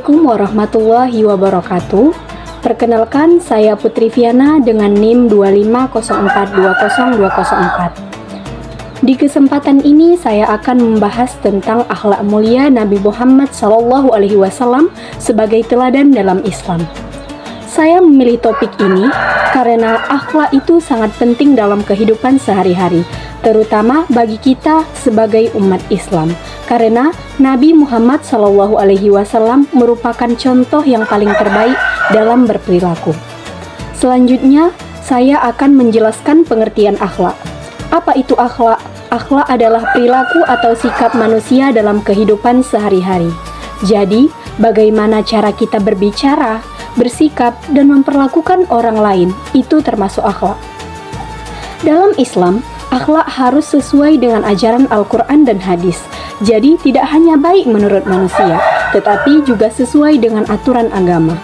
Assalamualaikum warahmatullahi wabarakatuh. Perkenalkan, saya Putri Viana dengan NIM 250420204. Di kesempatan ini saya akan membahas tentang akhlak mulia Nabi Muhammad SAW sebagai teladan dalam Islam. Saya memilih topik ini karena akhlak itu sangat penting dalam kehidupan sehari-hari, terutama bagi kita sebagai umat Islam. Karena Nabi Muhammad SAW merupakan contoh yang paling terbaik dalam berperilaku. Selanjutnya, saya akan menjelaskan pengertian akhlak. Apa itu akhlak? Akhlak adalah perilaku atau sikap manusia dalam kehidupan sehari-hari. Jadi, bagaimana cara kita berbicara, bersikap, dan memperlakukan orang lain, itu termasuk akhlak. Dalam Islam, akhlak harus sesuai dengan ajaran Al-Quran dan hadis. Jadi tidak hanya baik menurut manusia, tetapi juga sesuai dengan aturan agama.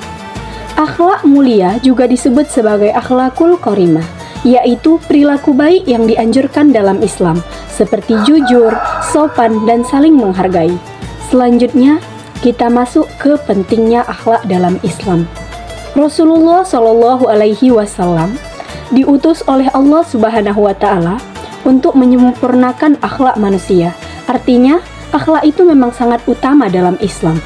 Akhlak mulia juga disebut sebagai akhlakul karimah, yaitu perilaku baik yang dianjurkan dalam Islam, seperti jujur, sopan, dan saling menghargai. Selanjutnya, kita masuk ke pentingnya akhlak dalam Islam. Rasulullah SAW diutus oleh Allah Subhanahu wa Ta'ala untuk menyempurnakan akhlak manusia. Artinya, akhlak itu memang sangat utama dalam Islam.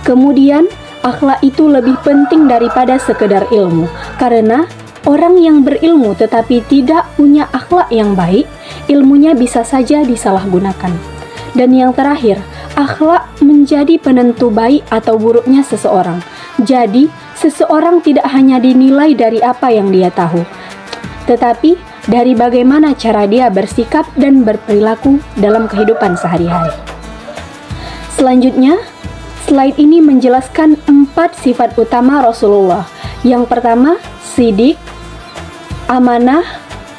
Kemudian, akhlak itu lebih penting daripada sekedar ilmu, karena orang yang berilmu tetapi tidak punya akhlak yang baik, ilmunya bisa saja disalahgunakan. Dan yang terakhir, akhlak menjadi penentu baik atau buruknya seseorang. Jadi, seseorang tidak hanya dinilai dari apa yang dia tahu, tetapi dari bagaimana cara dia bersikap dan berperilaku dalam kehidupan sehari-hari. Selanjutnya, slide ini menjelaskan 4 sifat utama Rasulullah. Yang pertama, sidik, amanah,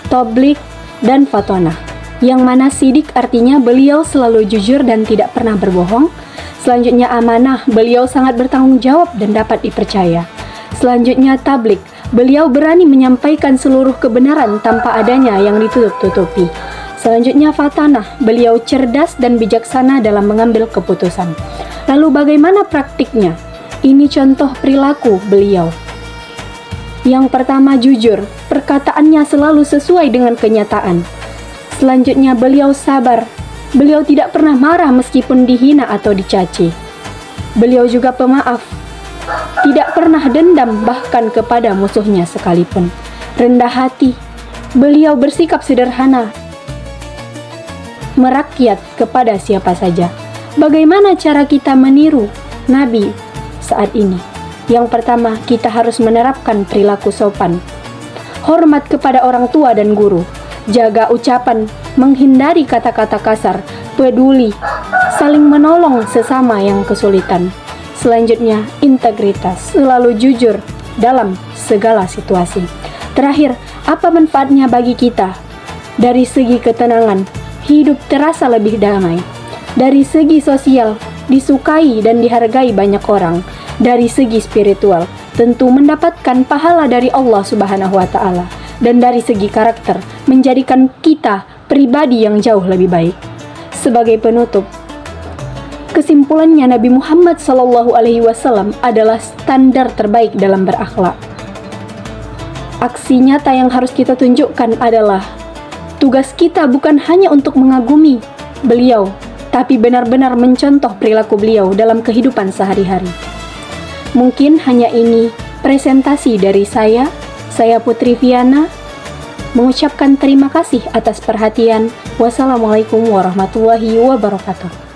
tabligh, dan fatonah. Yang mana sidik artinya beliau selalu jujur dan tidak pernah berbohong. Selanjutnya amanah, beliau sangat bertanggung jawab dan dapat dipercaya. Selanjutnya tabligh, beliau berani menyampaikan seluruh kebenaran tanpa adanya yang ditutup-tutupi. Selanjutnya fatanah, beliau cerdas dan bijaksana dalam mengambil keputusan. Lalu bagaimana praktiknya? Ini contoh perilaku beliau. Yang pertama jujur, perkataannya selalu sesuai dengan kenyataan. Selanjutnya beliau sabar, beliau tidak pernah marah meskipun dihina atau dicaci. Beliau juga pemaaf, tidak pernah dendam bahkan kepada musuhnya sekalipun. Rendah hati, beliau bersikap sederhana, merakyat kepada siapa saja. Bagaimana cara kita meniru Nabi saat ini? Yang pertama, kita harus menerapkan perilaku sopan. Hormat kepada orang tua dan guru. Jaga ucapan, menghindari kata-kata kasar, peduli, saling menolong sesama yang kesulitan. Selanjutnya, integritas, selalu jujur dalam segala situasi. Terakhir, apa manfaatnya bagi kita? Dari segi ketenangan, hidup terasa lebih damai. Dari segi sosial, disukai dan dihargai banyak orang. Dari segi spiritual, tentu mendapatkan pahala dari Allah Subhanahu wa Ta'ala. Dan dari segi karakter, menjadikan kita pribadi yang jauh lebih baik. Sebagai penutup, kesimpulannya Nabi Muhammad SAW adalah standar terbaik dalam berakhlak. Aksi nyata yang harus kita tunjukkan adalah tugas kita bukan hanya untuk mengagumi beliau, tapi benar-benar mencontoh perilaku beliau dalam kehidupan sehari-hari. Mungkin hanya ini presentasi dari saya Putri Viana, mengucapkan terima kasih atas perhatian. Wassalamualaikum warahmatullahi wabarakatuh.